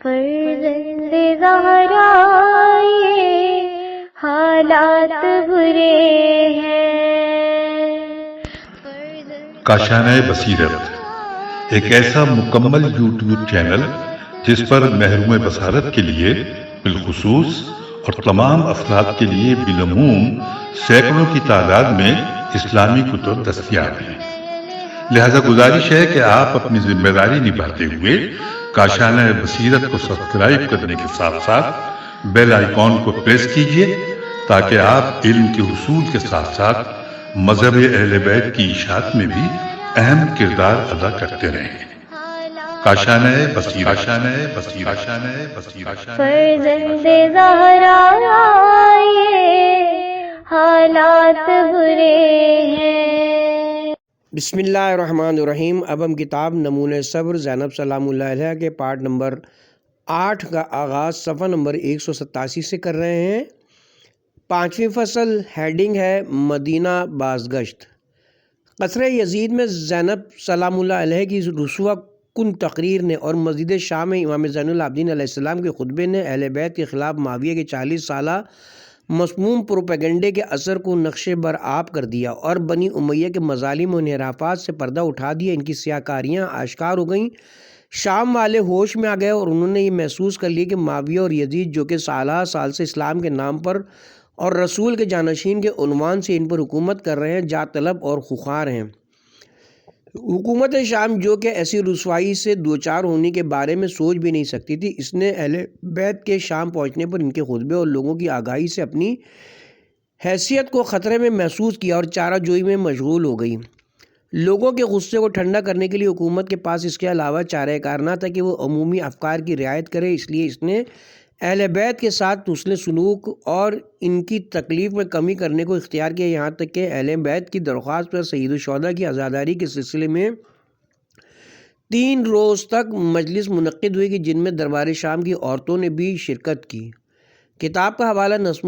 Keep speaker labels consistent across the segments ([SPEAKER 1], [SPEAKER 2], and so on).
[SPEAKER 1] فرزند زہرا یہ حالات برے ہیں۔
[SPEAKER 2] کاشانہ بصیرت ایک ایسا مکمل یوٹیوب چینل جس پر محروم بصارت کے لیے بالخصوص اور تمام افراد کے لیے بالعموم سینکڑوں کی تعداد میں اسلامی کتب دستیاب ہیں۔ لہذا گزارش ہے کہ آپ اپنی ذمہ داری نبھاتے ہوئے کاشانہ بصیرت کو سبسکرائب کرنے کے ساتھ ساتھ بیل آئیکن کو پریس کیجیے تاکہ آپ علم کے حصول کے ساتھ ساتھ مذہب اہل بیت کی اشاعت میں بھی اہم کردار ادا کرتے رہیں۔ کاشانہ بصیرت۔
[SPEAKER 1] فرزند زہرا یہ حالات برے ہیں۔
[SPEAKER 3] بسم اللہ الرحمن الرحیم۔ اب ہم کتاب نمونۂ صبر زینب سلام اللہ علیہ کے پارٹ نمبر 8 کا آغاز صفحہ نمبر 187 سے کر رہے ہیں۔ 5ویں فصل، ہیڈنگ ہے مدینہ بازگشت۔ قصر یزید میں زینب سلام اللہ علیہ کی رسوا کن تقریر نے اور مسجد شام میں امام زین العابدین علیہ السلام کے خطبے نے اہل بیت کے خلاف معاویہ کے 40 سالہ مسموم پروپیگنڈے کے اثر کو نقش برآب کر دیا اور بنی امیہ کے مظالم و انحرافات سے پردہ اٹھا دیا۔ ان کی سیاہکاریاں آشکار ہو گئیں۔ شام والے ہوش میں آ گئے اور انہوں نے یہ محسوس کر لیا کہ معاویہ اور یزید جو کہ سالہ سال سے اسلام کے نام پر اور رسول کے جانشین کے عنوان سے ان پر حکومت کر رہے ہیں، جات طلب اور خوخار ہیں۔ حکومت شام جو کہ ایسی رسوائی سے دوچار ہونے کے بارے میں سوچ بھی نہیں سکتی تھی، اس نے اہل بیت کے شام پہنچنے پر ان کے خطبے اور لوگوں کی آگاہی سے اپنی حیثیت کو خطرے میں محسوس کیا اور چارہ جوئی میں مشغول ہو گئی۔ لوگوں کے غصے کو ٹھنڈا کرنے کے لیے حکومت کے پاس اس کے علاوہ چارہ کار نہ تھا کہ وہ عمومی افکار کی رعایت کرے، اس لیے اس نے اہل بیت کے ساتھ حسن سلوک اور ان کی تکلیف میں کمی کرنے کو اختیار کیا، یہاں تک کہ اہل بیت کی درخواست پر سید الشہداء کی عزاداری کے سلسلے میں 3 روز تک مجلس منعقد ہوئی کہ جن میں دربار شام کی عورتوں نے بھی شرکت کی۔ کتاب کا حوالہ نفس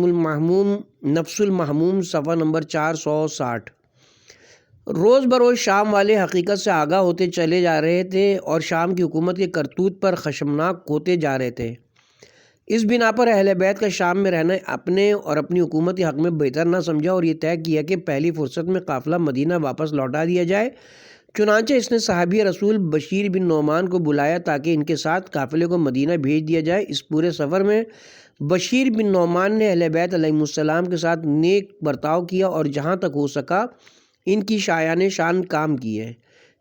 [SPEAKER 3] المحموم صفحہ نمبر 460۔ روز بروز شام والے حقیقت سے آگاہ ہوتے چلے جا رہے تھے اور شام کی حکومت کے کرتوت پر خشمناک ہوتے جا رہے تھے۔ اس بنا پر اہل بیت کا شام میں رہنا اپنے اور اپنی حکومت کے حق میں بہتر نہ سمجھا اور یہ طے کیا کہ پہلی فرصت میں قافلہ مدینہ واپس لوٹا دیا جائے۔ چنانچہ اس نے صحابی رسول بشیر بن نعمان کو بلایا تاکہ ان کے ساتھ قافلے کو مدینہ بھیج دیا جائے۔ اس پورے سفر میں بشیر بن نعمان نے اہل بیت علیہ السلام کے ساتھ نیک برتاؤ کیا اور جہاں تک ہو سکا ان کی شایان شان کام کیے۔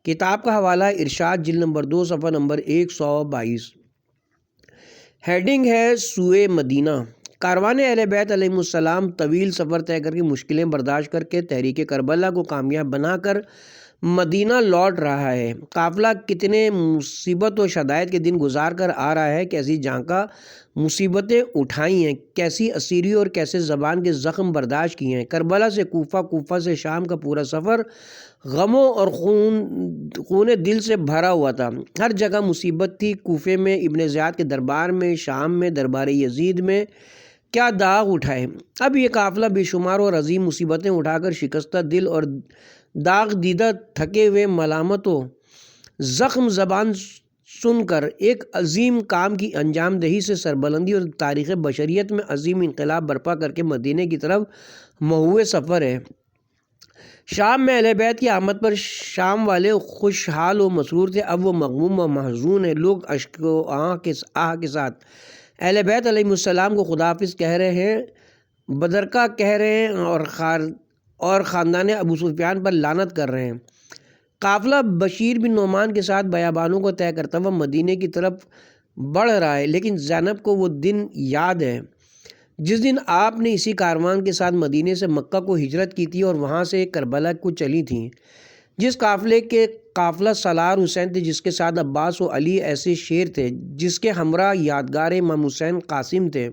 [SPEAKER 3] کتاب کا حوالہ ارشاد جلد نمبر 2 صفحہ نمبر 122۔ ہیڈنگ ہے سوئے مدینہ۔ کاروان اہل بیت علیہ السلام طویل سفر طے کر کے مشکلیں برداشت کر کے تحریک کربلا کو کامیاب بنا کر مدینہ لوٹ رہا ہے۔ قافلہ کتنے مصیبت و شدائد کے دن گزار کر آ رہا ہے، کیسی جانکا مصیبتیں اٹھائی ہیں، کیسی اسیری اور کیسے زبان کے زخم برداشت کیے ہیں۔ کربلا سے کوفہ، کوفہ سے شام کا پورا سفر غموں اور خون دل سے بھرا ہوا تھا۔ ہر جگہ مصیبت تھی۔ کوفے میں ابن زیاد کے دربار میں، شام میں دربار یزید میں کیا داغ اٹھائے۔ اب یہ قافلہ بے شمار اور عظیم مصیبتیں اٹھا کر شکستہ دل اور داغ دیدہ تھکے ہوئے ملامت و زخم زبان سن کر ایک عظیم کام کی انجام دہی سے سربلندی اور تاریخ بشریت میں عظیم انقلاب برپا کر کے مدینے کی طرف مہوئے سفر ہے۔ شام میں اہل بیت کی آمد پر شام والے خوشحال و مسرور تھے، اب وہ مغموم و محزون ہیں۔ لوگ اشک و آہ کے ساتھ اہل بیت علیہ السلام کو خداحافظ کہہ رہے ہیں، بدرکہ کہہ رہے ہیں اور خاندان ابو سفیان پر لعنت کر رہے ہیں۔ قافلہ بشیر بن نعمان کے ساتھ بیابانوں کو طے کرتا ہوا مدینے کی طرف بڑھ رہا ہے، لیکن زینب کو وہ دن یاد ہے جس دن آپ نے اسی کاروان کے ساتھ مدینے سے مکہ کو ہجرت کی تھی اور وہاں سے کربلا کو چلی تھیں۔ جس قافلے کے قافلہ سالار حسین تھے، جس کے ساتھ عباس و علی ایسے شیر تھے، جس کے ہمراہ یادگار امام حسین قاسم تھے،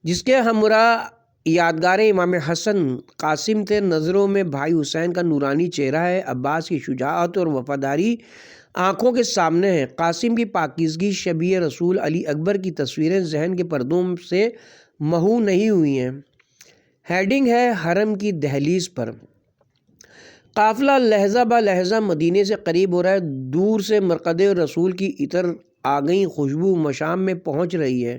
[SPEAKER 3] جس کے ہمراہ یادگار امام حسن قاسم تھے۔ نظروں میں بھائی حسین کا نورانی چہرہ ہے، عباس کی شجاعت اور وفاداری آنکھوں کے سامنے ہے، قاسم کی پاکیزگی، شبیہ رسول علی اکبر کی تصویریں ذہن کے پردوں سے محو نہیں ہوئی ہیں۔ ہیڈنگ ہے حرم کی دہلیز پر۔ قافلہ لہجہ بہ لہجہ مدینے سے قریب ہو رہا ہے۔ دور سے مرقد رسول کی عطر آ گئیں، خوشبو مشام میں پہنچ رہی ہے۔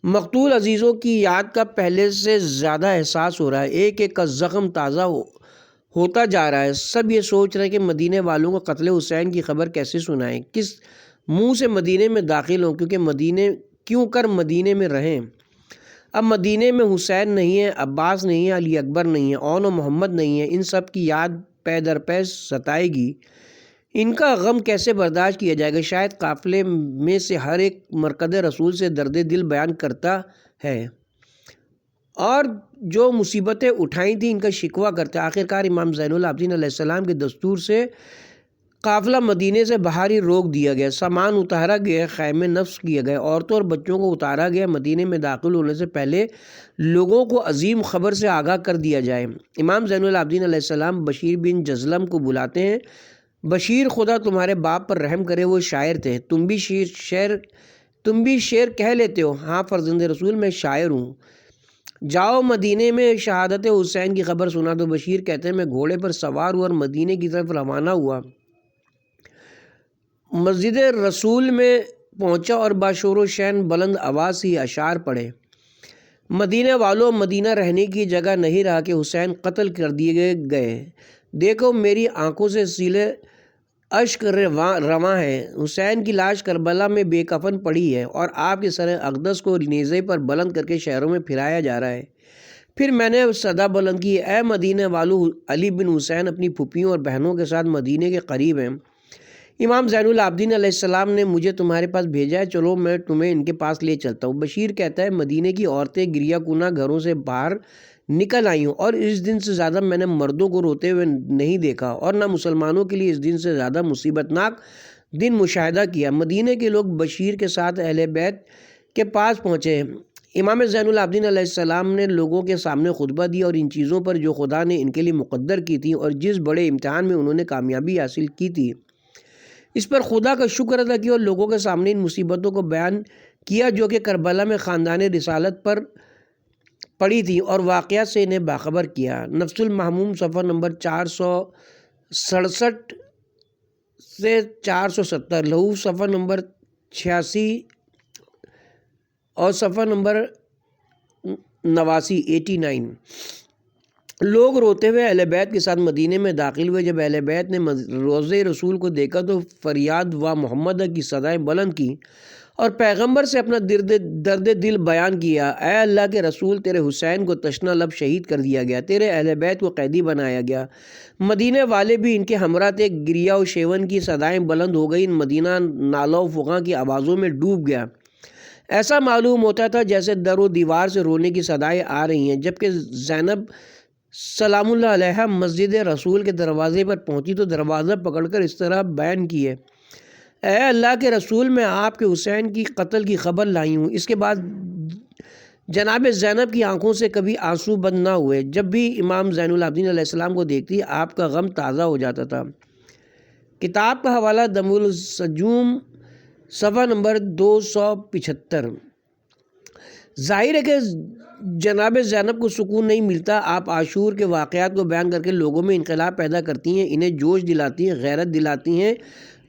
[SPEAKER 3] مقتول عزیزوں کی یاد کا پہلے سے زیادہ احساس ہو رہا ہے، ایک ایک کا زخم تازہ ہوتا جا رہا ہے۔ سب یہ سوچ رہے ہیں کہ مدینے والوں کو قتل حسین کی خبر کیسے سنائیں، کس منہ سے مدینے میں داخل ہوں، کیوں کر مدینے میں رہیں۔ اب مدینے میں حسین نہیں ہے، عباس نہیں ہے، علی اکبر نہیں ہے، اون و محمد نہیں ہے، ان سب کی یاد پے در پے ستائے گی۔ ان کا غم کیسے برداشت کیا جائے گا؟ شاید قافلے میں سے ہر ایک مرکز رسول سے درد دل بیان کرتا ہے اور جو مصیبتیں اٹھائی تھیں ان کا شکوہ کرتا ہے۔ آخرکار امام زین العابدین علیہ السلام کے دستور سے قافلہ مدینے سے باہر ہی روک دیا گیا، سامان اتارا گیا، خیمے نصب کیے گئے، عورتوں اور بچوں کو اتارا گیا۔ مدینے میں داخل ہونے سے پہلے لوگوں کو عظیم خبر سے آگاہ کر دیا جائے۔ امام زین العابدین علیہ السلام بشیر بن جزلم کو بلاتے ہیں۔ بشیر، خدا تمہارے باپ پر رحم کرے، وہ شاعر تھے، تم بھی شعر کہہ لیتے ہو؟ ہاں فرزند رسول، میں شاعر ہوں۔ جاؤ مدینے میں شہادت حسین کی خبر سنا دو۔ بشیر کہتے ہیں میں گھوڑے پر سوار ہوا اور مدینے کی طرف روانہ ہوا۔ مسجد رسول میں پہنچا اور باشور و شین بلند آواز ہی اشعار پڑھے۔ مدینہ والوں، مدینہ رہنے کی جگہ نہیں رہا کہ حسین قتل کر دیے گئے۔ دیکھو میری آنکھوں سے سیلے اشک رواں ہے۔ حسین کی لاش کربلا میں بے کفن پڑی ہے اور آپ کے سر اقدس کو نیزے پر بلند کر کے شہروں میں پھرایا جا رہا ہے۔ پھر میں نے صدا بلند کی، اے مدینہ والو، علی بن حسین اپنی پھوپھیوں اور بہنوں کے ساتھ مدینے کے قریب ہیں۔ امام زین العابدین علیہ السلام نے مجھے تمہارے پاس بھیجا ہے، چلو میں تمہیں ان کے پاس لے چلتا ہوں۔ بشیر کہتا ہے مدینے کی عورتیں گریہ کناں گھروں سے باہر نکل آئی ہوں اور اس دن سے زیادہ میں نے مردوں کو روتے ہوئے نہیں دیکھا اور نہ مسلمانوں کے لیے اس دن سے زیادہ مصیبت ناک دن مشاہدہ کیا۔ مدینے کے لوگ بشیر کے ساتھ اہل بیت کے پاس پہنچے۔ امام زین العابدین علیہ السلام نے لوگوں کے سامنے خطبہ دیا اور ان چیزوں پر جو خدا نے ان کے لیے مقدر کی تھی اور جس بڑے امتحان میں انہوں نے کامیابی حاصل کی تھی اس پر خدا کا شکر ادا کیا اور لوگوں کے سامنے ان مصیبتوں کو بیان کیا جو کہ کربلا میں خاندان رسالت پر پڑی تھی اور واقعات سے انہیں باخبر کیا۔ نفس المحموم صفحہ نمبر 467 سے 470، لہو صفحہ نمبر 86 اور صفحہ نمبر 89۔ لوگ روتے ہوئے اہل بیت کے ساتھ مدینے میں داخل ہوئے۔ جب اہل بیت نے روضہ رسول کو دیکھا تو فریاد و محمد کی صدائیں بلند کی اور پیغمبر سے اپنا درد دل بیان کیا۔ اے اللہ کے رسول، تیرے حسین کو تشنہ لب شہید کر دیا گیا، تیرے اہل بیت کو قیدی بنایا گیا۔ مدینے والے بھی ان کے ہمراہ تھے۔ گریہ و شیون کی صدائیں بلند ہو گئیں، مدینہ نالہ و فغاں کی آوازوں میں ڈوب گیا۔ ایسا معلوم ہوتا تھا جیسے در و دیوار سے رونے کی صدائیں آ رہی ہیں۔ جبکہ زینب سلام اللہ علیہ مسجد رسول کے دروازے پر پہنچی تو دروازہ پکڑ کر اس طرح بیان کیے، اے اللہ کے رسول، میں آپ کے حسین کی قتل کی خبر لائی ہوں۔ اس کے بعد جناب زینب کی آنکھوں سے کبھی آنسو بند نہ ہوئے۔ جب بھی امام زین العابدین علیہ السلام کو دیکھتی آپ کا غم تازہ ہو جاتا تھا۔ کتاب کا حوالہ دم السجوم صفحہ نمبر 275۔ ظاہر ہے کہ جناب زینب کو سکون نہیں ملتا۔ آپ عاشور کے واقعات کو بیان کر کے لوگوں میں انقلاب پیدا کرتی ہیں، انہیں جوش دلاتی ہیں، غیرت دلاتی ہیں،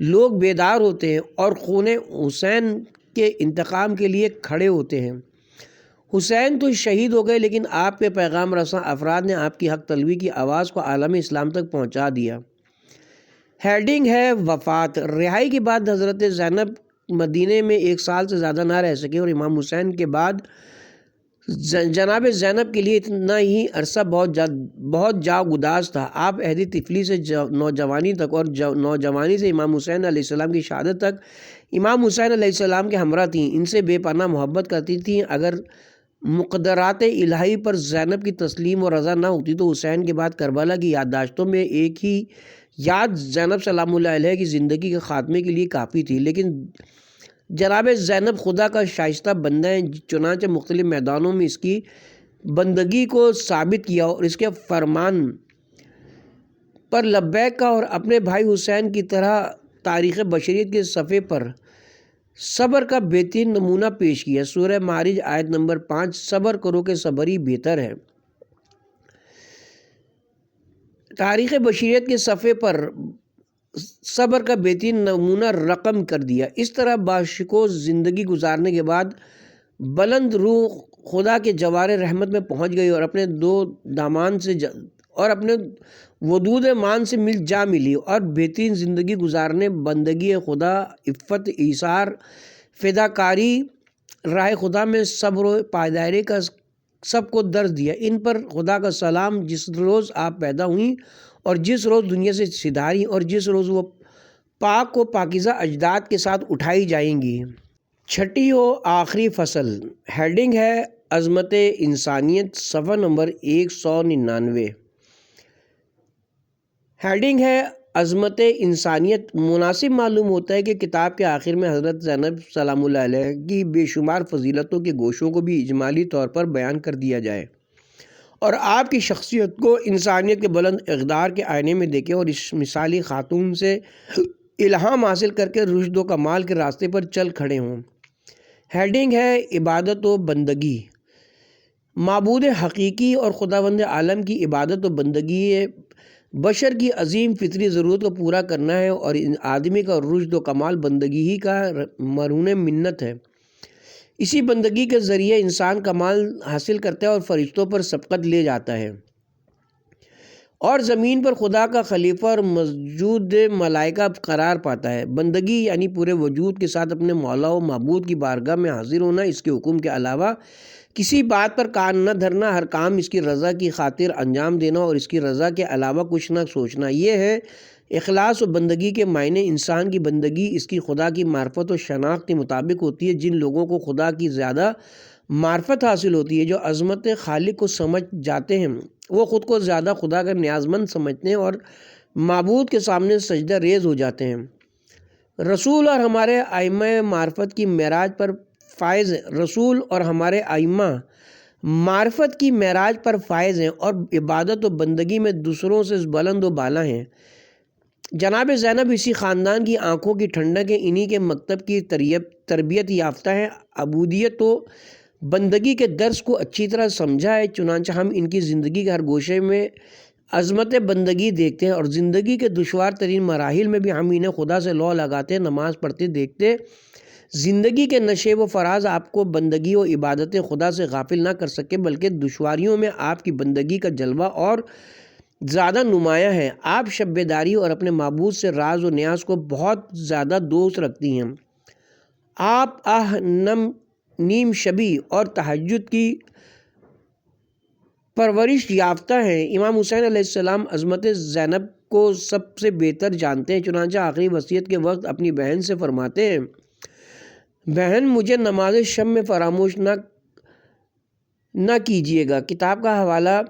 [SPEAKER 3] لوگ بیدار ہوتے ہیں اور خون حسین کے انتقام کے لیے کھڑے ہوتے ہیں۔ حسین تو شہید ہو گئے لیکن آپ کے پیغام رساں افراد نے آپ کی حق طلبی کی آواز کو عالم اسلام تک پہنچا دیا۔ ہیڈنگ ہے وفات۔ رہائی کے بعد حضرت زینب مدینے میں 1 سال سے زیادہ نہ رہ سکے اور امام حسین کے بعد جناب زینب کے لیے اتنا ہی عرصہ بہت جاگداز تھا۔ آپ عہد طفلی سے نوجوانی تک اور نوجوانی سے امام حسین علیہ السلام کی شہادت تک امام حسین علیہ السلام کے ہمراہ تھیں، ان سے بے پناہ محبت کرتی تھیں۔ اگر مقدرات الہی پر زینب کی تسلیم و رضا نہ ہوتی تو حسین کے بعد کربلا کی یادداشتوں میں ایک ہی یاد زینب سلام اللہ علیہ کی زندگی کے خاتمے کے لیے کافی تھی، لیکن جناب زینب خدا کا شائستہ بندہ ہے، چنانچہ مختلف میدانوں میں اس کی بندگی کو ثابت کیا اور اس کے فرمان پر لبیک کا اور اپنے بھائی حسین کی طرح تاریخ بشریت کے صفحے پر صبر کا بہترین نمونہ پیش کیا۔ سورہ معارج آیت نمبر 5، صبر کرو کہ صبر ہی بہتر ہے۔ تاریخ بشریت کے صفحے پر صبر کا بہترین نمونہ رقم کر دیا۔ اس طرح باشکوہ زندگی گزارنے کے بعد بلند روح خدا کے جوار رحمت میں پہنچ گئی اور اپنے دو دامان سے اور اپنے ودود مان سے ملی اور بہترین زندگی گزارنے، بندگی خدا، عفت، ایثار، فداکاری، راہ خدا میں صبر و پائیداری کا سب کو درس دیا۔ ان پر خدا کا سلام جس روز آپ پیدا ہوئیں اور جس روز دنیا سے سدھاری اور جس روز وہ پاک و پاکیزہ اجداد کے ساتھ اٹھائی جائیں گی۔ چھٹی و آخری فصل، ہیڈنگ ہے عظمت انسانیت، صفحہ نمبر 199۔ ہیڈنگ ہے عظمت انسانیت۔ مناسب معلوم ہوتا ہے کہ کتاب کے آخر میں حضرت زینب سلام اللہ علیہ کی بے شمار فضیلتوں کے گوشوں کو بھی اجمالی طور پر بیان کر دیا جائے اور آپ کی شخصیت کو انسانیت کے بلند اقدار کے آئینے میں دیکھیں اور اس مثالی خاتون سے الہام حاصل کر کے رشد و کمال کے راستے پر چل کھڑے ہوں۔ ہیڈنگ ہے عبادت و بندگی۔ معبود حقیقی اور خداوند عالم کی عبادت و بندگی بشر کی عظیم فطری ضرورت کو پورا کرنا ہے اور آدمی کا رشد و کمال بندگی ہی کا مرہون منت ہے۔ اسی بندگی کے ذریعے انسان کمال حاصل کرتا ہے اور فرشتوں پر سبقت لے جاتا ہے اور زمین پر خدا کا خلیفہ اور مسجود ملائکہ قرار پاتا ہے۔ بندگی یعنی پورے وجود کے ساتھ اپنے مولا و معبود کی بارگاہ میں حاضر ہونا، اس کے حکم کے علاوہ کسی بات پر کان نہ دھرنا، ہر کام اس کی رضا کی خاطر انجام دینا اور اس کی رضا کے علاوہ کچھ نہ سوچنا، یہ ہے اخلاص و بندگی کے معنی۔ انسان کی بندگی اس کی خدا کی معرفت و شناخت کے مطابق ہوتی ہے۔ جن لوگوں کو خدا کی زیادہ معرفت حاصل ہوتی ہے، جو عظمت خالق کو سمجھ جاتے ہیں، وہ خود کو زیادہ خدا کا نیازمند سمجھتے ہیں اور معبود کے سامنے سجدہ ریز ہو جاتے ہیں۔ رسول اور ہمارے ائمہ معرفت کی معراج پر فائز ہیں رسول اور ہمارے ائمہ معرفت کی معراج پر فائز ہیں اور عبادت و بندگی میں دوسروں سے بلند و بالا ہیں۔ جناب زینب اسی خاندان کی آنکھوں کی ٹھنڈک ہے، انہی کے مکتب کی تربیت یافتہ ہیں، عبودیت و بندگی کے درس کو اچھی طرح سمجھا ہے، چنانچہ ہم ان کی زندگی کے ہر گوشے میں عظمت بندگی دیکھتے ہیں اور زندگی کے دشوار ترین مراحل میں بھی ہم انہیں خدا سے لو لگاتے، نماز پڑھتے دیکھتے۔ زندگی کے نشے و فراز آپ کو بندگی و عبادت خدا سے غافل نہ کر سکے، بلکہ دشواریوں میں آپ کی بندگی کا جلوہ اور زیادہ نمایاں ہے۔ آپ شب بیداری اور اپنے معبود سے راز و نیاز کو بہت زیادہ دوست رکھتی ہیں۔ آپ نیم شبی اور تہجد کی پرورش یافتہ ہیں۔ امام حسین علیہ السلام عظمت زینب کو سب سے بہتر جانتے ہیں، چنانچہ آخری وصیت کے وقت اپنی بہن سے فرماتے ہیں، بہن مجھے نماز شب میں فراموش نہ کیجیے گا۔ کتاب کا حوالہ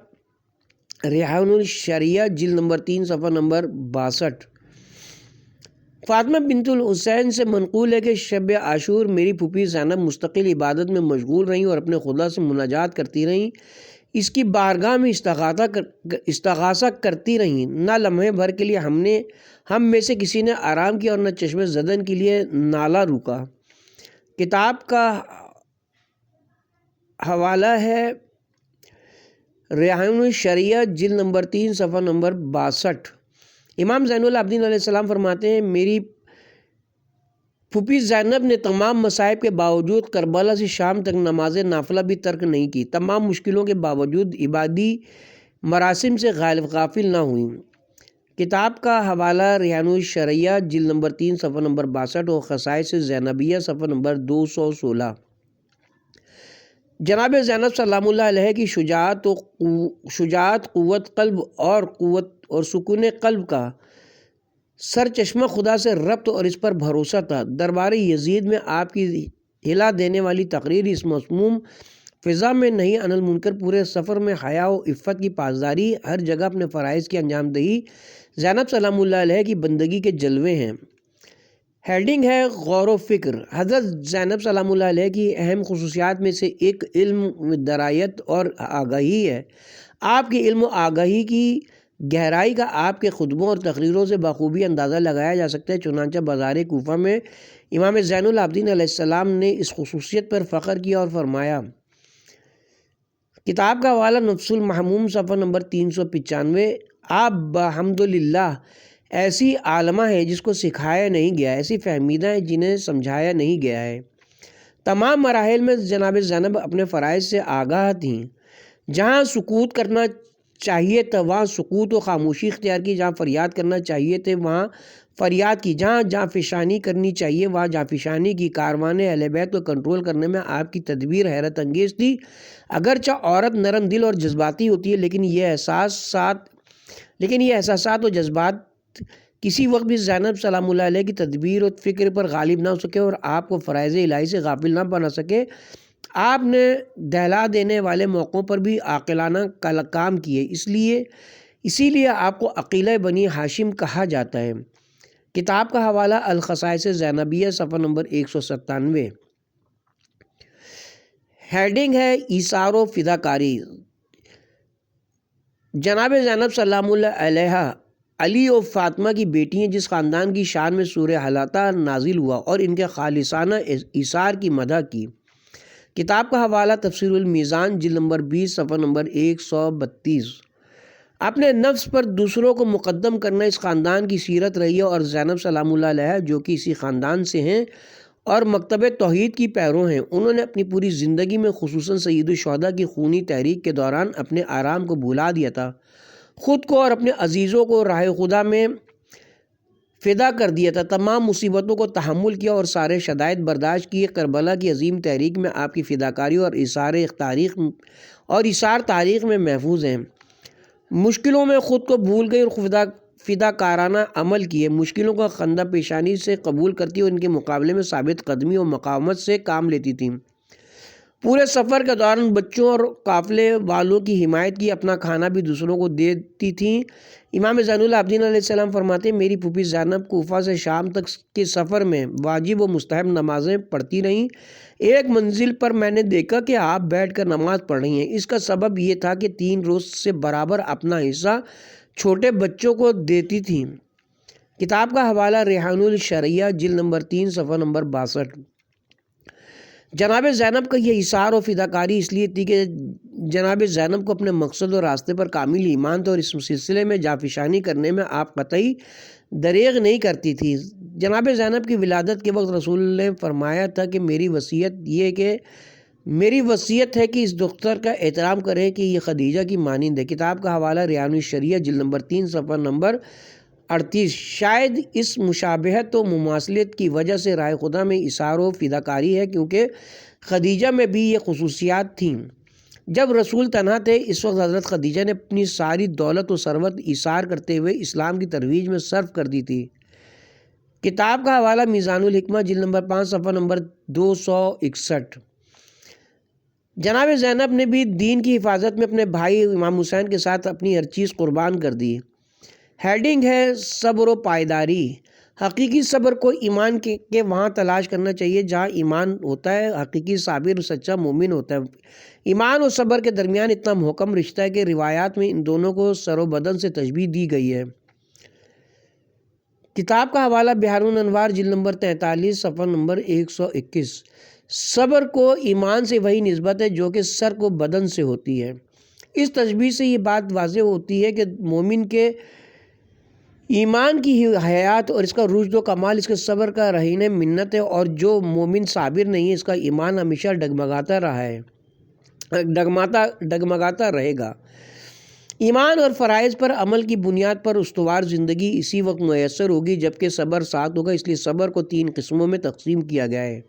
[SPEAKER 3] ریحان الشریعہ جلد نمبر 3 صفحہ نمبر 62۔ فاطمہ بنت الحسین سے منقول ہے کہ شب عاشور میری پھوپھی زینب مستقل عبادت میں مشغول رہیں اور اپنے خدا سے مناجات کرتی رہیں، اس کی بارگاہ میں استغاثہ کرتی رہیں۔ نہ لمحے بھر کے لیے ہم میں سے کسی نے آرام کیا اور نہ چشم زدن کے لیے نالہ روکا۔ کتاب کا حوالہ ہے ریحان الشریعہ جلد نمبر 3 صفحہ نمبر 62۔ امام زین العابدین علیہ السلام فرماتے ہیں، میری پھوپھی زینب نے تمام مصائب کے باوجود کربلا سے شام تک نماز نافلہ بھی ترک نہیں کی، تمام مشکلوں کے باوجود عبادی مراسم سے غافل نہ ہوئیں۔ کتاب کا حوالہ ریحان الشریعہ جلد نمبر 3 صفحہ نمبر 62 اور خصائص زینبیہ صفحہ نمبر 216۔ جناب زینب سلام اللہ علیہ کی شجاعت، قوت قلب اور سکون قلب کا سرچشمہ خدا سے ربط اور اس پر بھروسہ تھا۔ دربار یزید میں آپ کی ہلا دینے والی تقریر اس مسموم فضا میں نہیں عن المنکر، پورے سفر میں حیا و عفت کی پاسداری، ہر جگہ اپنے فرائض کی انجام دہی، زینب سلام اللہ علیہ کی بندگی کے جلوے ہیں۔ ہیڈنگ ہے غور و فکر۔ حضرت زینب سلام اللہ علیہ کی اہم خصوصیات میں سے ایک علم، درایت اور آگاہی ہے۔ آپ کی علم و آگاہی کی گہرائی کا آپ کے خطبوں اور تقریروں سے بخوبی اندازہ لگایا جا سکتا ہے، چنانچہ بازار کوفہ میں امام زین العابدین علیہ السلام نے اس خصوصیت پر فخر کیا اور فرمایا۔ کتاب کا حوالہ نفس المحموم صفحہ نمبر 395۔ آپ بحمدللہ ایسی عالمہ ہے جس کو سکھایا نہیں گیا، ایسی فہمیدہ ہیں جنہیں سمجھایا نہیں گیا ہے۔ تمام مراحل میں جناب زینب اپنے فرائض سے آگاہ تھیں۔ جہاں سکوت کرنا چاہیے تھا وہاں سکوت و خاموشی اختیار کی، جہاں فریاد کرنا چاہیے تھے وہاں فریاد کی، جہاں جانفشانی کرنی چاہیے وہاں جانفشانی کی۔ کاروان اہل بیت کو کنٹرول کرنے میں آپ کی تدبیر حیرت انگیز تھی۔ اگرچہ عورت نرم دل اور جذباتی ہوتی ہے، لیکن یہ احساسات و جذبات کسی وقت بھی زینب سلام اللہ علیہ کی تدبیر و فکر پر غالب نہ ہو سکے اور آپ کو فرائض الہی سے غافل نہ بنا سکے۔ آپ نے دہلا دینے والے موقعوں پر بھی عاقلانہ کام کیے، اسی لیے آپ کو عقیلہ بنی ہاشم کہا جاتا ہے۔ کتاب کا حوالہ الخصائص زینبیہ صفحہ نمبر 197۔ ہیڈنگ ہے ایثار و فداکاری۔ جناب زینب سلام اللہ علیہ علی و فاطمہ کی بیٹی ہیں، جس خاندان کی شان میں سورہ حلاطہ نازل ہوا اور ان کے خالصانہ ایثار کی مدح کی۔ کتاب کا حوالہ تفسیر المیزان جلد نمبر 20 صفحہ نمبر 132۔ اپنے نفس پر دوسروں کو مقدم کرنا اس خاندان کی سیرت رہی ہے، اور زینب سلام اللہ علیہ جو کہ اسی خاندان سے ہیں اور مکتب توحید کی پیرو ہیں، انہوں نے اپنی پوری زندگی میں خصوصاً سید الشہداء کی خونی تحریک کے دوران اپنے آرام کو بھلا دیا تھا، خود کو اور اپنے عزیزوں کو راہ خدا میں فدا کر دیا تھا، تمام مصیبتوں کو تحمل کیا اور سارے شدائد برداشت کیے۔ کربلا کی عظیم تحریک میں آپ کی فداکاری اور ایثار تاریخ میں محفوظ ہیں۔ مشکلوں میں خود کو بھول گئی اور فداکارانہ عمل کیے، مشکلوں کو خندہ پیشانی سے قبول کرتی اور ان کے مقابلے میں ثابت قدمی و مقاومت سے کام لیتی تھیں۔ پورے سفر کے دوران بچوں اور قافلے والوں کی حمایت کی، اپنا کھانا بھی دوسروں کو دیتی تھیں۔ امام زین العابدین علیہ السلام فرماتے ہیں، میری پھوپھی زینب کوفہ سے شام تک کے سفر میں واجب و مستحب نمازیں پڑھتی رہیں۔ ایک منزل پر میں نے دیکھا کہ آپ بیٹھ کر نماز پڑھ رہی ہیں۔ اس کا سبب یہ تھا کہ 3 روز سے برابر اپنا حصہ چھوٹے بچوں کو دیتی تھیں۔ کتاب کا حوالہ ریحان الشرعیہ جلد نمبر 3 صفحہ نمبر 62۔ جناب زینب کا یہ ایثار و فداکاری اس لیے تھی کہ جناب زینب کو اپنے مقصد اور راستے پر کامل ایمان تھا اور اس سلسلے میں جانفشانی کرنے میں آپ قطعی دریغ نہیں کرتی تھی۔ جناب زینب کی ولادت کے وقت رسول نے فرمایا تھا کہ میری وصیت ہے کہ اس دختر کا احترام کریں کہ یہ خدیجہ کی مانند ہے۔ کتاب کا حوالہ ریحان الشرعیہ جلد نمبر 3 صفحہ نمبر 38۔ شاید اس مشابہت و مماثلت کی وجہ سے راہ خدا میں ایثار و فداکاری ہے، کیونکہ خدیجہ میں بھی یہ خصوصیات تھیں۔ جب رسول تنہا تھے اس وقت حضرت خدیجہ نے اپنی ساری دولت و ثروت ایثار کرتے ہوئے اسلام کی ترویج میں صرف کر دی تھی۔ کتاب کا حوالہ میزان الحکمہ جلد نمبر 5 صفحہ نمبر 261۔ جناب زینب نے بھی دین کی حفاظت میں اپنے بھائی امام حسین کے ساتھ اپنی ہر چیز قربان کر دی۔ ہیڈنگ ہے صبر و پائیداری۔ حقیقی صبر کو ایمان کے وہاں تلاش کرنا چاہیے جہاں ایمان ہوتا ہے۔ حقیقی صابر اور سچا مومن ہوتا ہے۔ ایمان اور صبر کے درمیان اتنا محکم رشتہ ہے کہ روایات میں ان دونوں کو سر و بدن سے تشبیہ دی گئی ہے۔ کتاب کا حوالہ بحار الانوار جلد نمبر 43 صفحہ نمبر 121۔ صبر کو ایمان سے وہی نسبت ہے جو کہ سر کو بدن سے ہوتی ہے۔ اس تشبیہ سے یہ بات واضح ہوتی ہے کہ مومن کے ایمان کی حیات اور اس کا رشد و کمال اس کے صبر کا رہین منت ہے، اور جو مومن صابر نہیں ہے اس کا ایمان ہمیشہ ڈگمگاتا رہے گا۔ ایمان اور فرائض پر عمل کی بنیاد پر استوار زندگی اسی وقت میسر ہوگی جبکہ صبر ساتھ ہوگا، اس لیے صبر کو 3 قسموں میں تقسیم کیا گیا ہے: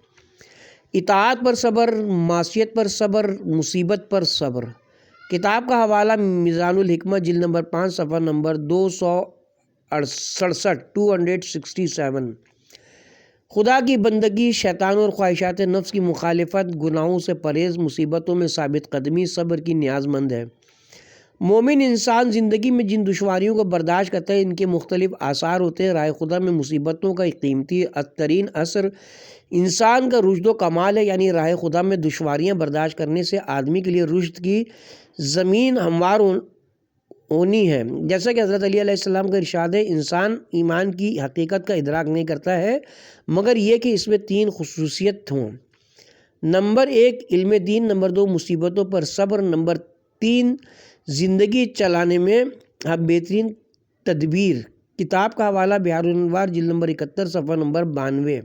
[SPEAKER 3] اطاعت پر صبر، معصیت پر صبر، مصیبت پر صبر۔ کتاب کا حوالہ میزان الحکمہ جلد نمبر 5 صفحہ نمبر 267۔ خدا کی بندگی، شیطان اور خواہشات نفس کی مخالفت، گناہوں سے پرہیز، مصیبتوں میں ثابت قدمی صبر کی نیاز مند ہے۔ مومن انسان زندگی میں جن دشواریوں کو برداشت کرتا ہے ان کے مختلف آثار ہوتے ہیں۔ راہ خدا میں مصیبتوں کا ایک قیمتی ترین اثر انسان کا رشد و کمال ہے، یعنی راہ خدا میں دشواریاں برداشت کرنے سے آدمی کے لیے رشد کی زمین ہموار ہونی ہے۔ جیسا کہ حضرت علی علیہ السلام کا ارشاد ہے، انسان ایمان کی حقیقت کا ادراک نہیں کرتا ہے مگر یہ کہ اس میں 3 خصوصیت ہوں: نمبر 1 علم دین، نمبر 2 مصیبتوں پر صبر، نمبر 3 زندگی چلانے میں بہترین تدبیر کتاب کا حوالہ بحار الانوار جلد نمبر 71 صفحہ نمبر 92۔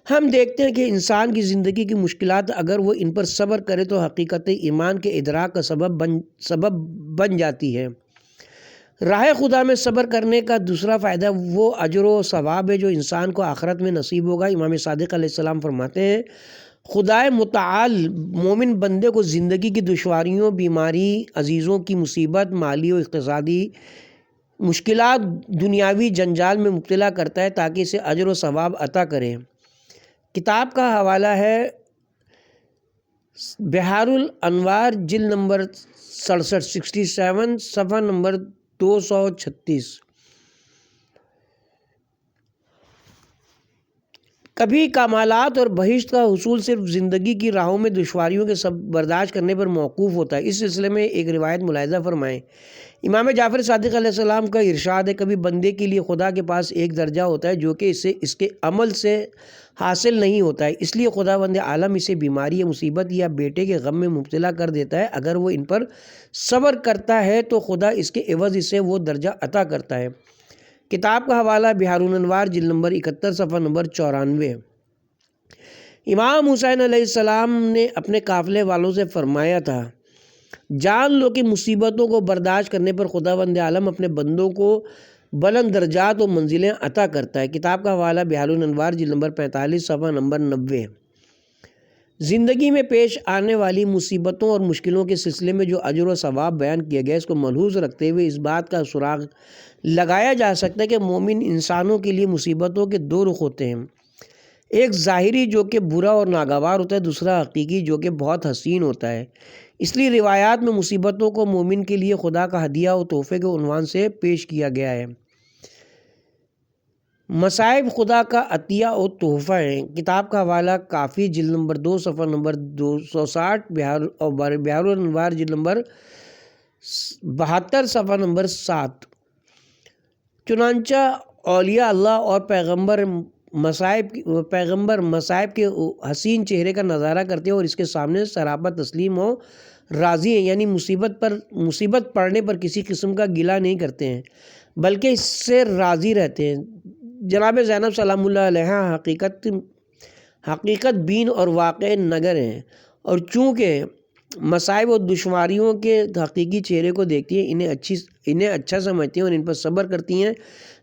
[SPEAKER 3] ہم دیکھتے ہیں کہ انسان کی زندگی کی مشکلات اگر وہ ان پر صبر کرے تو حقیقت ایمان کے ادراک کا سبب بن جاتی ہے۔ راہ خدا میں صبر کرنے کا دوسرا فائدہ وہ اجر و ثواب ہے جو انسان کو آخرت میں نصیب ہوگا۔ امام صادق علیہ السلام فرماتے ہیں خدائے متعال مومن بندے کو زندگی کی دشواریوں، بیماری، عزیزوں کی مصیبت، مالی و اقتصادی مشکلات، دنیاوی جنجال میں مبتلا کرتا ہے تاکہ اسے اجر و ثواب عطا کرے۔ کتاب کا حوالہ ہے بحار الانوار جلد نمبر 67 صفحہ نمبر 236۔ کبھی کمالات اور بہشت کا حصول صرف زندگی کی راہوں میں دشواریوں کے سب برداشت کرنے پر موقوف ہوتا ہے۔ اس سلسلے میں ایک روایت ملاحظہ فرمائیں۔ امام جعفر صادق علیہ السلام کا ارشاد ہے کبھی بندے کے لیے خدا کے پاس ایک درجہ ہوتا ہے جو کہ اسے اس کے عمل سے حاصل نہیں ہوتا ہے، اس لیے خداوند عالم اسے بیماری یا مصیبت یا بیٹے کے غم میں مبتلا کر دیتا ہے۔ اگر وہ ان پر صبر کرتا ہے تو خدا اس کے عوض اسے وہ درجہ عطا کرتا ہے۔ کتاب کا حوالہ بحار الانوار جلد نمبر 71 صفحہ نمبر 94۔ امام حسین علیہ السلام نے اپنے قافلے والوں سے فرمایا تھا جان لو کہ مصیبتوں کو برداشت کرنے پر خداوند عالم اپنے بندوں کو بلند درجات و منزلیں عطا کرتا ہے۔ کتاب کا حوالہ بحار الانوار جلد نمبر 45 صفحہ نمبر 90۔ زندگی میں پیش آنے والی مصیبتوں اور مشکلوں کے سلسلے میں جو اجر و ثواب بیان کیا گیا اس کو ملحوظ رکھتے ہوئے اس بات کا سراغ لگایا جا سکتا ہے کہ مومن انسانوں کے لیے مصیبتوں کے دو رخ ہوتے ہیں، ایک ظاہری جو کہ برا اور ناگوار ہوتا ہے، دوسرا حقیقی جو کہ بہت حسین ہوتا ہے۔ اس لیے روایات میں مصیبتوں کو مومن کے لیے خدا کا ہدیہ و تحفے کے عنوان سے پیش کیا گیا ہے۔ مصائب خدا کا عطیہ و تحفہ ہیں۔ کتاب کا حوالہ کافی جلد نمبر 2 صفحہ نمبر 260 بحار الانوار جلد نمبر 72 صفحہ نمبر 7۔ چنانچہ اولیاء اللہ اور پیغمبر مصائب کے حسین چہرے کا نظارہ کرتے ہیں اور اس کے سامنے سراپا تسلیم و راضی ہیں، یعنی مصیبت پڑنے پر کسی قسم کا گلہ نہیں کرتے ہیں بلکہ اس سے راضی رہتے ہیں۔ جناب زینب سلام اللہ علیہ حقیقت بین اور واقع نگر ہیں اور چونکہ مصائب و دشواریوں کے حقیقی چہرے کو دیکھتی ہیں انہیں اچھا سمجھتی ہیں اور ان پر صبر کرتی ہیں۔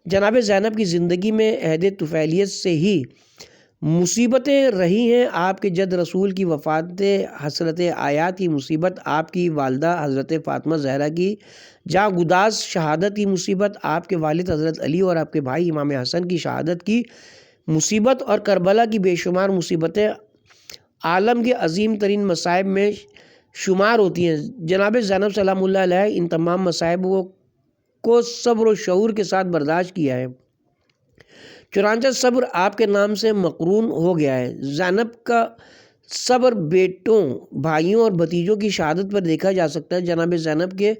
[SPEAKER 3] جناب زینب کی زندگی میں عہد طفیلیت سے ہی مصیبتیں رہی ہیں۔ آپ کے جد رسول کی وفات حسرت آیات کی مصیبت، آپ کی والدہ حضرت فاطمہ زہرا کی جاں گداز شہادت کی مصیبت، آپ کے والد حضرت علی اور آپ کے بھائی امام حسن کی شہادت کی مصیبت اور کربلا کی بے شمار مصیبتیں عالم کے عظیم ترین مصائب میں شمار ہوتی ہیں۔ جناب زینب سلام اللہ علیہ ان تمام مصائب کو صبر و شعور کے ساتھ برداشت کیا ہے، چنانچہ صبر آپ کے نام سے مقرون ہو گیا ہے۔ زینب کا صبر بیٹوں، بھائیوں اور بھتیجوں کی شہادت پر دیکھا جا سکتا ہے۔ جناب زینب کے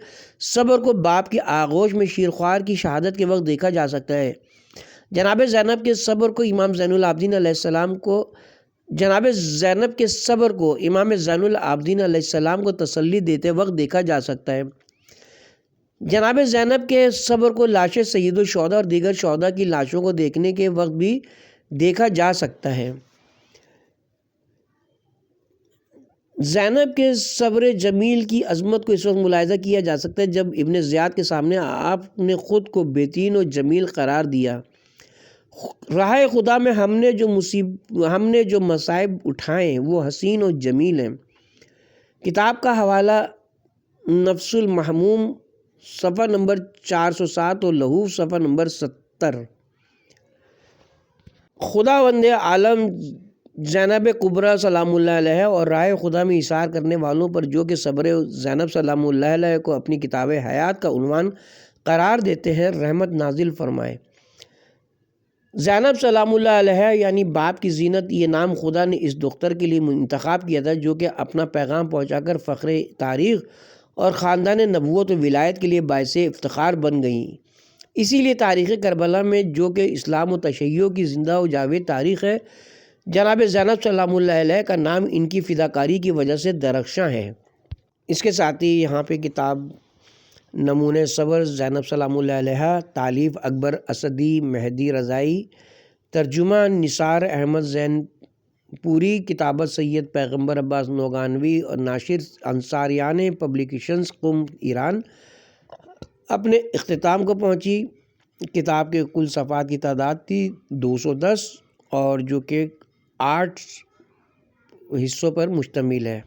[SPEAKER 3] صبر کو باپ کی آغوش میں شیرخوار کی شہادت کے وقت دیکھا جا سکتا ہے۔ جناب زینب کے صبر کو امام زین العابدین علیہ السلام کو تسلی دیتے وقت دیکھا جا سکتا ہے۔ جناب زینب کے صبر کو لاش سید الشہداء اور دیگر شہداء کی لاشوں کو دیکھنے کے وقت بھی دیکھا جا سکتا ہے۔ زینب کے صبر جمیل کی عظمت کو اس وقت ملاحظہ کیا جا سکتا ہے جب ابن زیاد کے سامنے آپ نے خود کو بہترین و جمیل قرار دیا۔ راہ خدا میں ہم نے جو مصائب اٹھائے وہ حسین و جمیل ہیں۔ کتاب کا حوالہ نفس المحموم صفحہ نمبر 407 اور لہوف صفحہ نمبر 70۔ خداوند عالم زینب کبریٰ سلام اللہ علیہ اور راہ خدا میں ایثار کرنے والوں پر جو کہ صبر زینب سلام اللہ علیہ کو اپنی کتاب حیات کا عنوان قرار دیتے ہیں رحمت نازل فرمائے۔ زینب سلام اللہ علیہ یعنی باپ کی زینت، یہ نام خدا نے اس دختر کے لیے انتخاب کیا تھا جو کہ اپنا پیغام پہنچا کر فخر تاریخ اور خاندان نبوت و ولایت کے لیے باعث افتخار بن گئیں۔ اسی لیے تاریخ کربلا میں جو کہ اسلام و تشیع کی زندہ و جاوید تاریخ ہے، جناب زینب سلام اللہ علیہ کا نام ان کی فداکاری کی وجہ سے درخشاں ہے۔ اس کے ساتھ ہی یہاں پہ کتاب نمونۂ صبر زینب سلام اللہ علیہ، تالیف اکبر اسدی مہدی رضائی، ترجمہ نثار احمد زین پوری، کتابت سید پیغمبر عباس نوگانوی اور ناشر انصاریان پبلیکیشنز قم ایران، اپنے اختتام کو پہنچی۔ کتاب کے کل صفحات کی تعداد تھی 210 اور جو کہ 8 حصوں پر مشتمل ہے۔